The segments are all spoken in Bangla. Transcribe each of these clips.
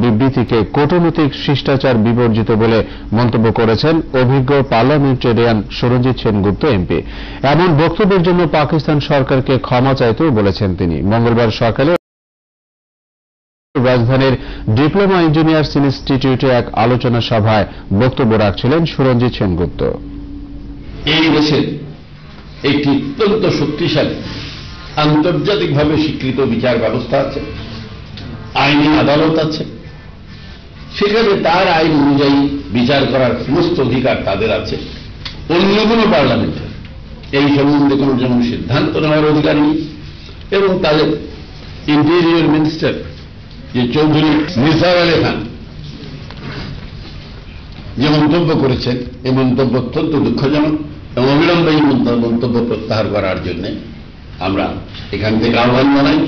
বিবৃতিকে কূটনৈতিক শিষ্টাচার বিবর্জিত বলে মন্তব্য করেছেন অভিজ্ঞ পার্লামেন্টারিয়ান সুরঞ্জিত সেনগুপ্ত এমপি। এমন বক্তব্যের জন্য পাকিস্তান সরকারকে ক্ষমা চাইতেও বলেছেন তিনি। মঙ্গলবার সকালে রাজধানীর ডিপ্লোমা ইঞ্জিনিয়ার্স ইনস্টিটিউটে এক আলোচনা সভায় বক্তব্য রাখছিলেন সুরঞ্জিত সেনগুপ্ত। এই দেশে একটি অত্যন্ত শক্তিশালী আন্তর্জাতিকভাবে স্বীকৃত বিচার ব্যবস্থা আছে, আইনি আদালত আছে, সেখানে তার আইন অনুযায়ী বিচার করার সমস্ত অধিকার তাদের আছে। অন্য কোনো পার্লামেন্টের এই সম্বন্ধে কোনো যেমন সিদ্ধান্ত নেওয়ার অধিকার নেই। এবং তাদের ইন্টেরিয়র মিনিস্টার যে চৌধুরী নিসার আলী খান যে মন্তব্য করেছেন, এই মন্তব্য অত্যন্ত দুঃখজনক এবং অবিলম্বে এই মন্তব্য প্রত্যাহার করার জন্য আমরা এখান থেকে আহ্বান জানাই।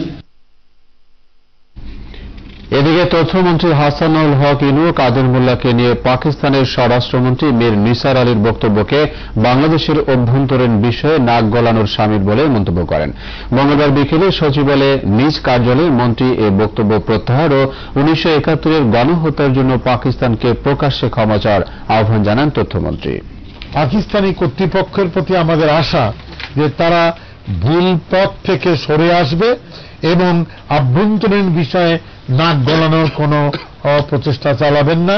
এদিকে তথ্যমন্ত্রী হাসানুল হক ইনু কাদের মোল্লাকে নিয়ে পাকিস্তানের স্বরাষ্ট্রমন্ত্রী মীর নিসার আলীর বক্তব্যকে বাংলাদেশের অভ্যন্তরীণ বিষয়ে নাক গলানোর শামিল বলে মন্তব্য করেন। মঙ্গলবার বিকেলে সচিবালয়ে নিজ কার্যালয়ে মন্ত্রী এ বক্তব্য প্রত্যাহার ও 1971-এর গণহত্যার জন্য পাকিস্তানকে প্রকাশ্যে ক্ষমা চাওয়ার আহ্বান জানান তথ্যমন্ত্রী। পাকিস্তানি কর্তৃপক্ষের প্রতি আমাদের আশা যে তারা ভুল পথ থেকে সরে আসবে এবং আভ্যন্তরীণ বিষয়ে নাক গলানোর কোনো প্রচেষ্টা চালাবেন না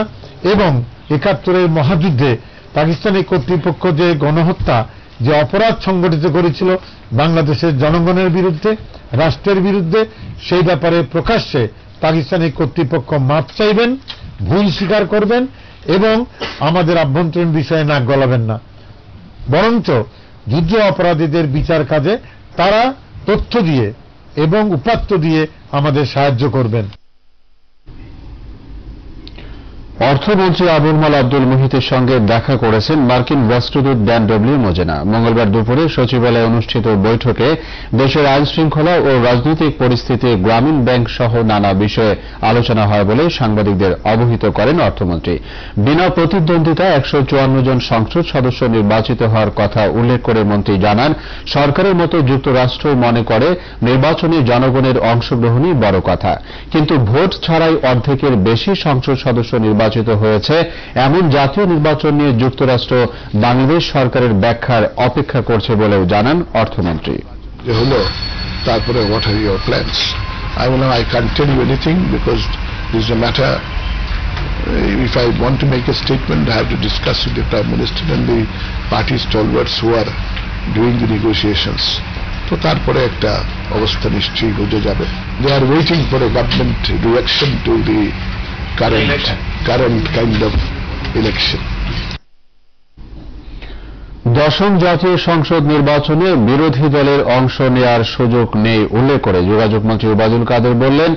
এবং 71-এর মহাযুদ্ধে পাকিস্তানি কর্তৃপক্ষ যে গণহত্যা, যে অপরাধ সংগঠিত করেছিল বাংলাদেশের জনগণের বিরুদ্ধে, রাষ্ট্রের বিরুদ্ধে, সেই ব্যাপারে প্রকাশ্যে পাকিস্তানি কর্তৃপক্ষ মাপ চাইবেন, ভুল স্বীকার করবেন এবং আমাদের আভ্যন্তরীণ বিষয়ে নাক গলাবেন না। বরঞ্চ যুদ্ধ অপরাধীদের বিচার কাজে তারা তথ্য দিয়ে এবং উপাত্ত দিয়ে আমাদের সাহায্য করবেন। অর্থমন্ত্রী আবুল মাল আব্দুল মুহিতের সঙ্গে দেখা করেছেন মার্কিন রাষ্ট্রদূত ড্যান ডব্লিউ মোজেনা। মঙ্গলবার দুপুরে সচিবালয়ে অনুষ্ঠিত বৈঠকে দেশের আইন শৃঙ্খলা ও রাজনৈতিক পরিস্থিতি, গ্রামীণ ব্যাংক সহ নানা বিষয়ে আলোচনা হয় বলে সাংবাদিকদের অবহিত করেন অর্থমন্ত্রী। বিনা প্রতিদ্বন্দ্বিতায় 154 জন সংসদ সদস্য নির্বাচিত হওয়ার কথা উল্লেখ করে মন্ত্রী জানান, সরকারের মতো যুক্তরাষ্ট্র মনে করে নির্বাচনে জনগণের অংশগ্রহণই বড় কথা, কিন্তু ভোট ছাড়াই অর্ধেকের বেশি সংসদ সদস্য নির্বাচিত হয়েছে এমন জাতীয় নির্বাচন নিয়ে যুক্তরাষ্ট্র বাংলাদেশ সরকারের ব্যাখ্যার অপেক্ষা করছে বলেও জানান অর্থমন্ত্রী। তারপরে what are your plans? I can't tell you anything because this is a matter. If I want to make a statement, I have to discuss with the Prime Minister and the party stalwarts who are doing the negotiations. তো তারপরে একটা অবস্থা নিশ্চয়ই বুঝে যাবে। They are waiting for a government reaction to the current kind of election. দশম জাতীয় সংসদ নির্বাচনে বিরোধী দলের অংশ নেয়ার সুযোগ নেই উল্লেখ করে যোগাযোগ মন্ত্রী ওবায়দুল কাদের বললেন,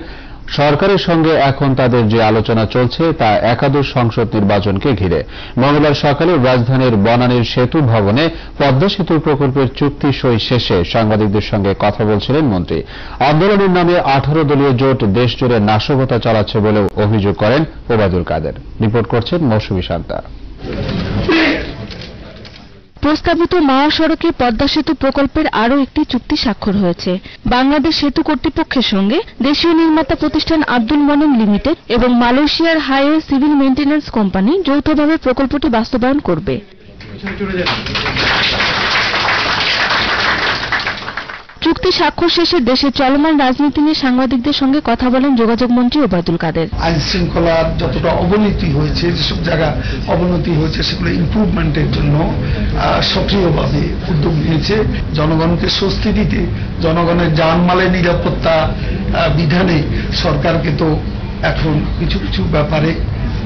সরকারের সঙ্গে এখন তাদের যে আলোচনা চলছে তা একাদশ সংসদ নির্বাচনকে ঘিরে। মঙ্গলবার সকালে রাজধানীর বনানীর সেতু ভবনে পদ্মা সেতু প্রকল্পের চুক্তি সই শেষে সাংবাদিকদের সঙ্গে কথা বলছিলেন মন্ত্রী। আন্দোলনের নামে 18 দলীয় জোট দেশজুড়ে নাশকতা চালাচ্ছে বলেও অভিযোগ করেন ওবায়দুল কাদের। রিপোর্ট করছেন মৌসুমী শান্তা। প্রস্তাবিত মহাসড়কে পদ্মা সেতু প্রকল্পের আরও একটি চুক্তি স্বাক্ষর হয়েছে। বাংলাদেশ সেতু কর্তৃপক্ষের সঙ্গে দেশীয় নির্মাতা প্রতিষ্ঠান আব্দুল মনিম লিমিটেড এবং মালয়েশিয়ার হাইওয়ে সিভিল মেইনটেন্যান্স কোম্পানি যৌথভাবে প্রকল্পটি বাস্তবায়ন করবে। চুক্তি স্বাক্ষর শেষে দেশের চলমান রাজনীতি নিয়ে সাংবাদিকদের সঙ্গে কথা বলেন যোগাযোগ মন্ত্রী ওবায়দুল কাদের। আইন শৃঙ্খলার যতটা অবনতি হয়েছে, যেসব জায়গা অবনতি হয়েছে সেগুলো ইমপ্রুভমেন্টের জন্য সক্রিয়ভাবে উদ্যোগ নিয়েছে। জনগণকে স্বস্তি দিতে, জনগণের জানমালের নিরাপত্তা বিধানে সরকারকে তো এখন কিছু কিছু ব্যাপারে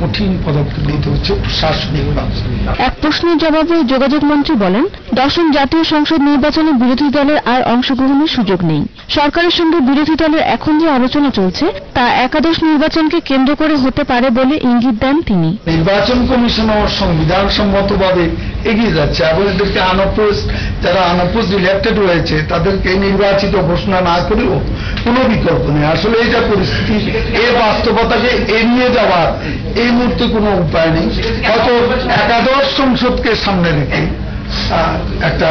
কঠিন পদক্ষেপ নিতে হচ্ছে প্রশাসনিক ব্যবস্থা। এক প্রশ্নের জবাবে যোগাযোগ মন্ত্রী বলেন, দশম জাতীয় সংসদ নির্বাচনে বিরোধী দলের আর অংশগ্রহণের সুযোগ নেই। সরকারের সঙ্গে বিরোধী দলের এখন যে আলোচনা চলছে তা একাদশ নির্বাচনকে কেন্দ্র করে হতে পারে বলে ইঙ্গিত দেন তিনি। নির্বাচন কমিশনও সংবিধান সম্মতভাবে এগিয়ে যাচ্ছে এবং এদেরকে যারা আনঅপোজড ইলেক্টেড হয়েছে তাদেরকে নির্বাচিত ঘোষণা না করেও কোনো বিকল্প নেই। আসলে এটা পরিস্থিতি, এই বাস্তবতাকে এড়িয়ে যাওয়ার এই মুহূর্তে কোনো উপায় নেই। হয়তো একাদশ সংসদকে সামনে রেখে একটা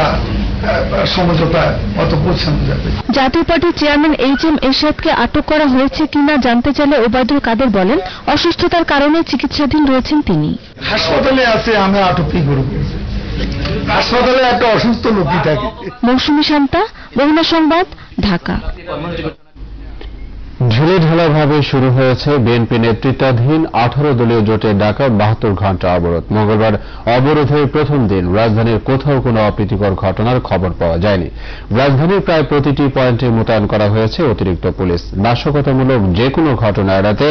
সমঝোতা অত পৌঁছানো যাবে। জাতীয় পার্টির চেয়ারম্যান এইচ.এম. এরশাদকে আটক করা হয়েছে কিনা জানতে চাইলে ওবায়দুল কাদের বলেন, অসুস্থতার কারণে চিকিৎসাধীন রয়েছেন তিনি। হাসপাতালে আছে, আমি আটক কি করব? হাসপাতালে একটা অসুস্থ লোকই থাকে। মৌসুমী শান্তা, বগুড়া সংবাদ, ঢাকা। ঢিলেঢালাভাবে শুরু হয়েছে বিএনপি নেতৃত্বাধীন 18 দলীয় জোটের ডাকা 72 ঘণ্টা অবরোধ। মঙ্গলবার অবরোধের প্রথম দিন রাজধানীর কোথাও কোনো অপ্রীতিকর ঘটনার খবর পাওয়া যায়নি। রাজধানীর প্রায় প্রতিটি পয়েন্টে মোতায়েন করা হয়েছে অতিরিক্ত পুলিশ। নাশকতামূলক যে কোনো ঘটনা এড়াতে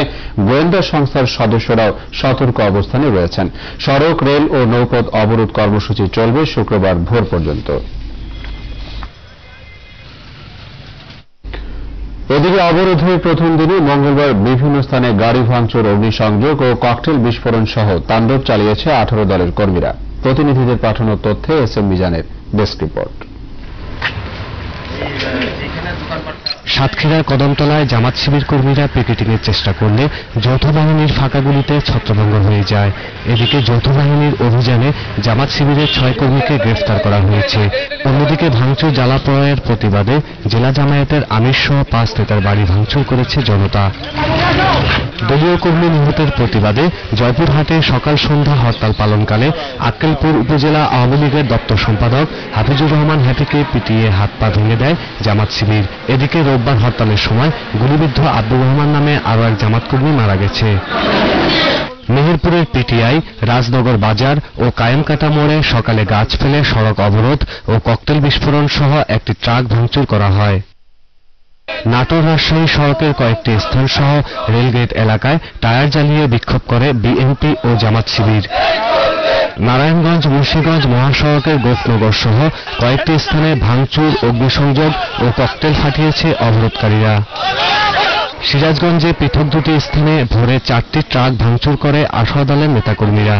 গোয়েন্দা সংস্থার সদস্যরাও সতর্ক অবস্থানে রয়েছেন। সড়ক, রেল ও নৌপথ অবরোধ কর্মসূচি চলবে শুক্রবার ভোর পর্যন্ত। এদিকে অবরোধের প্রথম দিনে মঙ্গলবার বিভিন্ন স্থানে গাড়ি ভাঙচুর, অগ্নিসংযোগ ও ককটেল বিস্ফোরণ সহ তাণ্ডব চালিয়েছে 18 দলের কর্মীরা। প্রতিনিধিদের পাঠানো তথ্যে এস.এম. মিজানের ডেস্ক রিপোর্ট। সাতক্ষীরার কদমতলায় জামাত শিবির কর্মীরা পিকেটিংয়ের চেষ্টা করলে যৌথ বাহিনীর ফাঁকা গুলিতে ছত্রভঙ্গ হয়ে যায়। এদিকে যৌথ বাহিনীর অভিযানে জামাত শিবিরের 6 কর্মীকে গ্রেফতার করা হয়েছে। অন্যদিকে ভাঙচুর জ্বালাপোড়ার প্রতিবাদে জেলা জামায়াতের আমির সহ 5 নেতার বাড়ি ভাঙচুর করেছে জনতা। দলীয় কর্মী নিহতের প্রতিবাদে জয়পুরহাটে সকাল সন্ধ্যা হরতাল পালনকালে আক্কেলপুর উপজেলা আওয়ামী লীগের দপ্তর সম্পাদক হাফিজুর রহমান হ্যাপিকে পিটিয়ে হাত পা ভেঙে দেয় জামাত শিবির। এদিকে রোববার হরতালের সময় গুলিবিদ্ধ আব্দুর রহমান নামে আরও এক জামাত কর্মী মারা গেছে। মেহেরপুরের পিটিআই, রাজনগর বাজার ও কায়েমকাটা মোড়ে সকালে গাছ ফেলে সড়ক অবরোধ ও ককটেল বিস্ফোরণ সহ একটি ট্রাক ভাঙচুর করা হয়। নাটোর রাজশাহী সড়কের কয়েকটি স্থান সহ রেলগেট এলাকায় টায়ার জ্বালিয়ে বিক্ষোভ করে বিএনপি ও জামাত শিবির। নারায়ণগঞ্জ মুন্সিগঞ্জ মহাসড়কের গোপনগর সহ কয়েকটি স্থানে ভাঙচুর, অগ্নিসংযোগ ও ককটেল ফাটিয়েছে অবরোধকারীরা। সিরাজগঞ্জে পৃথক দুটি স্থানে ভোরে 4টি ট্রাক ভাঙচুর করে আশা দলের নেতাকর্মীরা।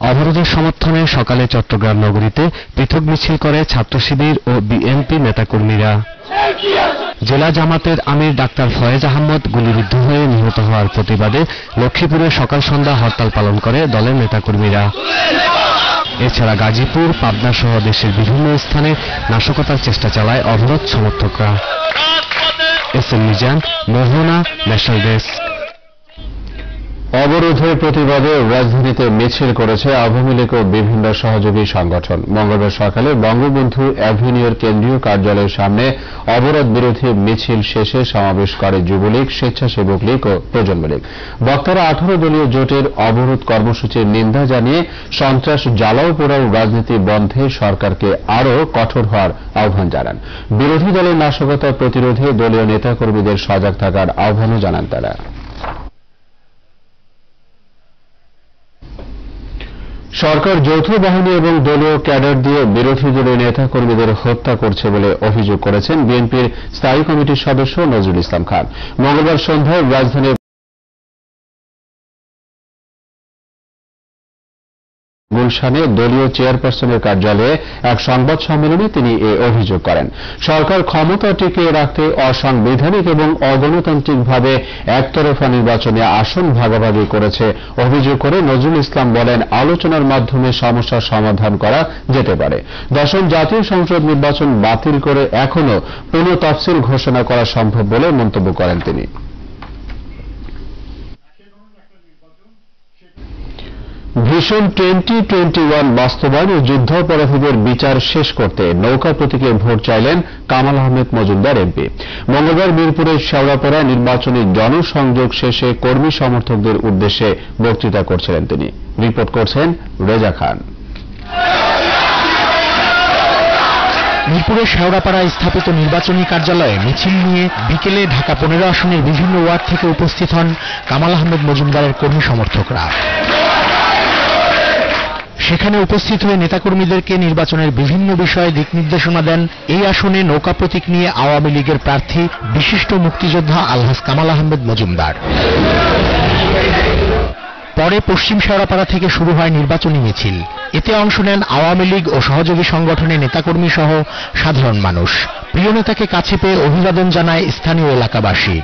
অবরোধের সমর্থনে সকালে চট্টগ্রাম নগরীতে পৃথক মিছিল করে ছাত্র শিবির ও বিএনপি নেতাকর্মীরা। জেলা জামাতের আমির ডাক্তার ফয়েজ আহমদ গুলিবিদ্ধ হয়ে নিহত হওয়ার প্রতিবাদে লক্ষ্মীপুরে সকাল সন্ধ্যা হরতাল পালন করে দলের নেতাকর্মীরা। এছাড়া গাজীপুর, পাবনা সহ দেশের বিভিন্ন স্থানে নাশকতার চেষ্টা চালায় অবরোধ সমর্থকরা। এস.এম. মিজান, মোহনা, ন্যাশনাল ডেস্ক। অবরোধের প্রতিবাদে রাজধানীতে মিছিল করেছে আওয়ামী লীগ ও বিভিন্ন সহযোগী সংগঠন। মঙ্গলবার সকালে বঙ্গবন্ধু অ্যাভিনিউর কেন্দ্রীয় কার্যালয়ের সামনে অবরোধ বিরোধী মিছিল শেষে সমাবেশ করে যুবলীগ, স্বেচ্ছাসেবক লীগ ও প্রজন্ম লীগ। বক্তারা 18 দলীয় জোটের অবরোধ কর্মসূচির নিন্দা জানিয়ে সন্ত্রাস, জ্বালাও পোড়াও রাজনীতি বন্ধে সরকারকে আরও কঠোর হওয়ার আহ্বান জানান। বিরোধী দলের নাশকতা প্রতিরোধে দলীয় নেতাকর্মীদের সজাগ থাকার আহ্বানও জানান তারা। সরকার যৌথ বাহিনী এবং দলীয় ক্যাডার দিয়ে বিরোধী দলের নেতাকর্মীদের হত্যা করছে বলে অভিযোগ করেছেন বিএনপির স্থায়ী কমিটির সদস্য নজরুল ইসলাম খান। মঙ্গলবার সন্ধ্যায় রাজধানীর গুলশানে দলীয় চেয়ারপারসনের কার্যালয়ে এক সংবাদ সম্মেলনে তিনি এ অভিযোগ করেন। সরকার ক্ষমতা টিকিয়ে রাখতে অসাংবিধানিক এবং অগণতান্ত্রিকভাবে একতরফা নির্বাচনে আসন ভাগাভাগি করেছে অভিযোগ করে নজরুল ইসলাম বলেন, আলোচনার মাধ্যমে সমস্যার সমাধান করা যেতে পারে। 10ম জাতীয় সংসদ নির্বাচন বাতিল করে এখনও পুনঃ তফসিল ঘোষণা করা সম্ভব বলে মন্তব্য করেন তিনি। ভিশন 2021 বাস্তবায়ন ও যুদ্ধাপরাধীদের বিচার শেষ করতে নৌকা প্রতীকে ভোট চাইলেন কামাল আহমেদ মজুমদার এমপি। মঙ্গলবার মিরপুরের শেওড়াপাড়ায় নির্বাচনী জনসংযোগ শেষে কর্মী সমর্থকদের উদ্দেশ্যে বক্তৃতা করছিলেন তিনি। রিপোর্ট করছেন রেজা খান। মিরপুরের শেওড়াপাড়ায় স্থাপিত নির্বাচনী কার্যালয়ে মিছিল নিয়ে বিকেলে ঢাকা 15 আসনের বিভিন্ন ওয়ার্ড থেকে উপস্থিত হন কামাল আহমেদ মজুমদারের কর্মী সমর্থকরা। সেখানে উপস্থিত হয়ে নেতাকর্মীদেরকে নির্বাচনের বিভিন্ন বিষয়ে দিক নির্দেশনা দেন এই আসনে নৌকা প্রতীক নিয়ে আওয়ামী লীগের প্রার্থী বিশিষ্ট মুক্তিযোদ্ধা আলহাজ কামাল আহমেদ মজুমদার। পরে পশ্চিম শেওড়াপাড়া থেকে শুরু হয় নির্বাচনী মিছিল। এতে অংশ নেন আওয়ামী লীগ ও সহযোগী সংগঠনের নেতাকর্মী সহ সাধারণ মানুষ। প্রিয় নেতাকে কাছে পেয়ে অভিবাদন জানায় স্থানীয় এলাকাবাসী।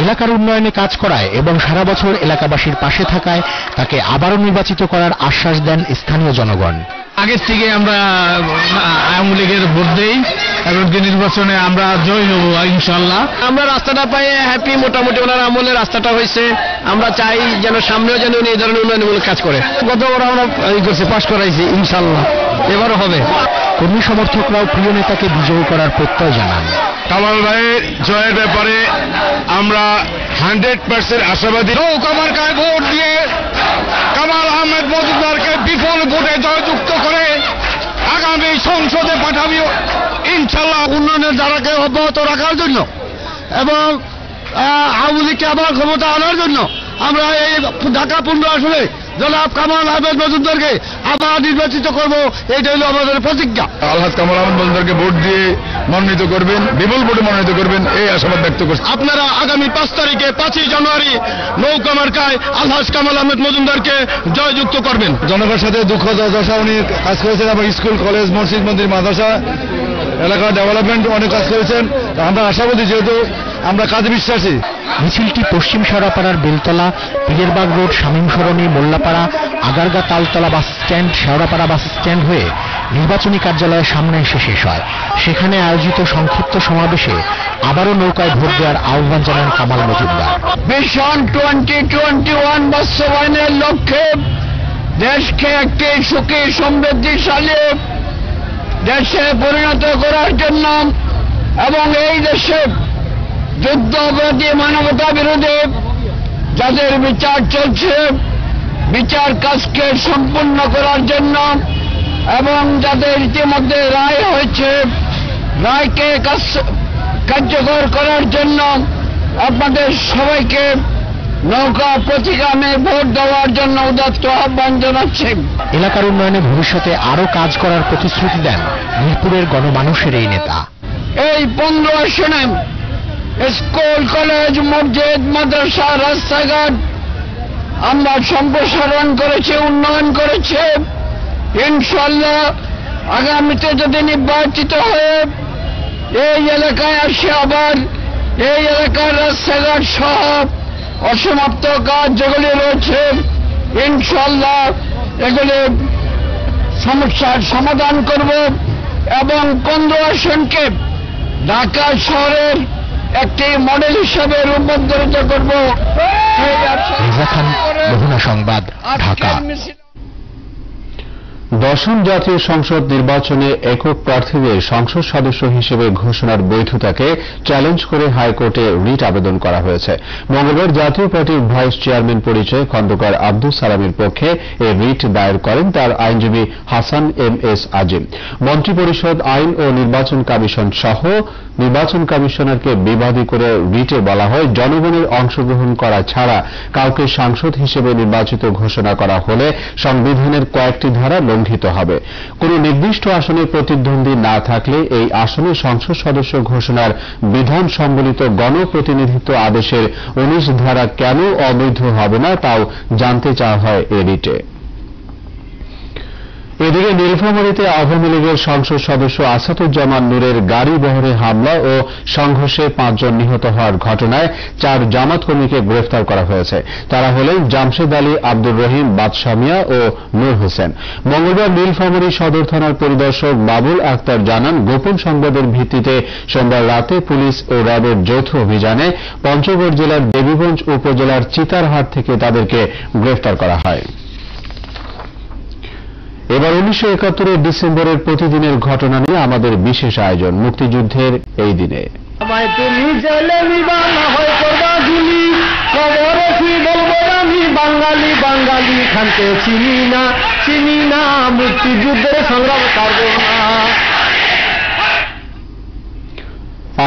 এলাকার উন্নয়নে কাজ করায় এবং সারা বছর এলাকাবাসীর পাশে থাকায় তাকে আবারও নির্বাচিত করার আশ্বাস দেন স্থানীয় জনগণ। আগের থেকে আমরা আওয়ামী লীগের ভোট দেই এবং নির্বাচনে আমরা জয় হব ইনশাআল্লাহ। আমরা রাস্তাটা পাই হ্যাপি, মোটামুটি ওনার আমলে রাস্তাটা হয়েছে। আমরা চাই যেন সামনেও যেন উনি এই ধরনের উন্নয়নমূলক কাজ করে। গতবার আমরা পাশ করাইছি, ইনশাআল্লাহ এবারও হবে। কর্মী সমর্থকরাও প্রিয় নেতাকে বিজয়ী করার প্রত্যয় জানান। কামাল ভাইয়ের জয়ের ব্যাপারে আমরা 100% আশাবাদী। নৌকা মার্কায় ভোট দিয়ে কামাল আহমেদ মজুমদারকে বিপুল ভোটে জয়যুক্ত করে আগামী সংসদে পাঠাবি ইনশাআল্লাহ। উন্নয়নের ধারাকে অব্যাহত রাখার জন্য এবং আওয়ামী লীগকে আবার ক্ষমতা আনার জন্য আমরা এই ঢাকা 15 আসনে জনাব কামাল আহমেদ মজুমদারকে আবার নির্বাচিত করব, এটা হলো আমাদের প্রতিজ্ঞা। আলহাজ কামাল আহমেদ মজুমদারকে ভোট দিয়ে মনোনীত করবেন, বিপুল ভোটে মনোনীত করবেন, এই আশাবাদ ব্যক্ত করছি। আপনারা আগামী 5 তারিখে 5ই জানুয়ারি নৌকা মার্কায় আলহাজ কামাল আহমেদ মজুমদারকে জয়যুক্ত করবেন। জনগণের সাথে দুঃখ দশা উনি কাজ করেছেন এবং স্কুল, কলেজ, মসজিদ, মন্দির, মাদ্রাসা, এলাকার ডেভেলপমেন্ট অনেক কাজ করেছেন। আমরা আশাবাদী, যেহেতু আমরা কাজে বিশ্বাসী। মিছিলটি পশ্চিম শেওড়াপাড়ার Beltola, Pirerbag road, Shamim Sarani, Mollapara, Agargaon Taltola bus stand, Shewrapara bus stand হয়ে নির্বাচনী কার্যালয়ের সামনে এসে শেষ হয়। সেখানে আয়োজিত সংক্ষিপ্ত সমাবেশে আবারও নৌকায় ভোট দেওয়ার আহ্বান জানান কামাল মজুমদার। ভিশন 2021 বাস্তবায়নের লক্ষ্যে দেশকে একটি সুখী সমৃদ্ধিশালী দেশে পরিণত করার জন্য এবং এই দেশে যুদ্ধ অপরাধী, মানবতা বিরোধী যাদের বিচার চলছে, বিচার কাজকে সম্পূর্ণ করার জন্য এবং যাদের ইতিমধ্যে রায় হয়েছে, রায়কে কার্যকর করার জন্য আপনাদের সবাইকে নৌকা প্রতীকামে ভোট দেওয়ার জন্য উদাত্ত আহ্বান জানাচ্ছি। এলাকার উন্নয়নে ভবিষ্যতে আরও কাজ করার প্রতিশ্রুতি দেন মিরপুরের গণমানুষের এই নেতা। এই 15 আসনে স্কুল, কলেজ, মসজিদ, মাদ্রাসা, রাস্তাঘাট আমরা সম্প্রসারণ করেছি, উন্নয়ন করেছি। ইনশাআল্লাহ আগামীতে যদি নির্বাচিত হয়ে এই এলাকায় আসে আবার এই এলাকার রাস্তাঘাট সহ অসমাপ্ত কাজ যেগুলি রয়েছে ইনশাআল্লাহ এগুলি সমস্যার সমাধান করব এবং 15 আসনকে ঢাকা শহরের একটি মডেল হিসেবে রূপান্তরিত করব। রেজা খান, মোহনা সংবাদ, ঢাকা। দশম জাতীয় সংসদ নির্বাচনে একক প্রার্থীদের সংসদ সদস্য হিসেবে ঘোষণার বৈধতাকে চ্যালেঞ্জ করে হাইকোর্টে রিট আবেদন করা হয়েছে। মঙ্গলবার জাতীয় পার্টির ভাইস চেয়ারম্যান পরিচয়ে খন্দকার আব্দুস সালামের পক্ষে এই রিট দায়ের করেন তার আইনজীবী হাসান এম.এস. আজিম। মন্ত্রিপরিষদ, আইন ও নির্বাচন কমিশন সহ নির্বাচন কমিশনারকে বিবাদী করে রিটে বলা হয়, জনগণের অংশগ্রহণ করা ছাড়া কাউকে সাংসদ হিসেবে নির্বাচিত ঘোষণা করা হলে সংবিধানের কয়েকটি ধারা লঙ্ঘিত হবে। কোন নির্দিষ্ট আসনে প্রতিদ্বন্দ্বী না থাকলে এই আসনে সংসদ সদস্য ঘোষণার বিধান সম্বলিত গণপ্রতিনিধিত্ব আদেশের 19 ধারা কেন অবৈধ হবে না তাও জানতে চাওয়া হয় এ রিটে। এদিকে নীলফামারীতে আওয়ামী লীগের সংসদ সদস্য আসাদুজ্জামান নূরের গাড়ি বহরে হামলা ও সংঘর্ষে 5 জন নিহত হওয়ার ঘটনায় 4 জামাত কর্মীকে গ্রেফতার করা হয়েছে। তারা হলেন জামশেদ আলী, আব্দুর রহিম, বাদশা মিয়া ও নূর হোসেন। মঙ্গলবার নীলফামারী সদর থানার পরিদর্শক বাবুল আক্তার জানান, গোপন সংবাদের ভিত্তিতে সোমবার রাতে পুলিশ ও র্যাবের যৌথ অভিযানে পঞ্চগড় জেলার দেবীগঞ্জ উপজেলার চিতারহাট থেকে তাদেরকে গ্রেফতার করা হয়। এবার 1971 ডিসেম্বরের প্রতিদিনের ঘটনা নিয়ে আমাদের বিশেষ আয়োজন মুক্তিযুদ্ধের এই দিনে। তুমি জেলেমি বাংলা হয় করবা গুলি, খবরে কি বলবো আমি বাঙালি বাঙালি খানকে চিনি না মুক্তিযুদ্ধের সংগ্রাম করবো না।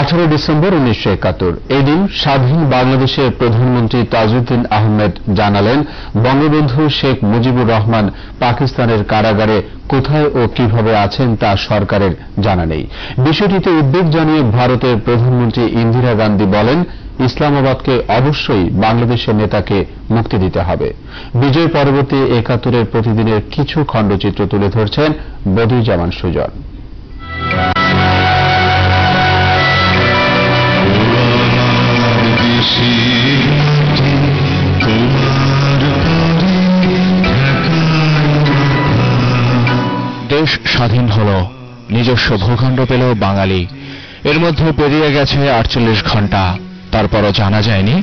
18 ডিসেম্বর 1971 এই দিন স্বাধীন বাংলাদেশের প্রধানমন্ত্রী তাজউদ্দিন আহমেদ জানালেন, বঙ্গবন্ধু শেখ মুজিবুর রহমান পাকিস্তানের কারাগারে কোথায় ও কিভাবে আছেন তা সরকারের জানা নেই। বিষয়টিতে উদ্বেগ জানিয়ে ভারতের প্রধানমন্ত্রী ইন্দিরা গান্ধী বলেন, ইসলামাবাদকে অবশ্যই বাংলাদেশের নেতাকে মুক্তি দিতে হবে। বিজয় পরবর্তী 71 প্রতিদিনের কিছু খণ্ডচিত্র তুলে ধরছেন বদিউজ্জামান সুজন। দেশ স্বাধীন হলো, নিজস্ব ভূখণ্ড পেল বাঙালি। এর মধ্যে পেরিয়ে গেছে 48 ঘন্টা, তারপরও জানা যায়নি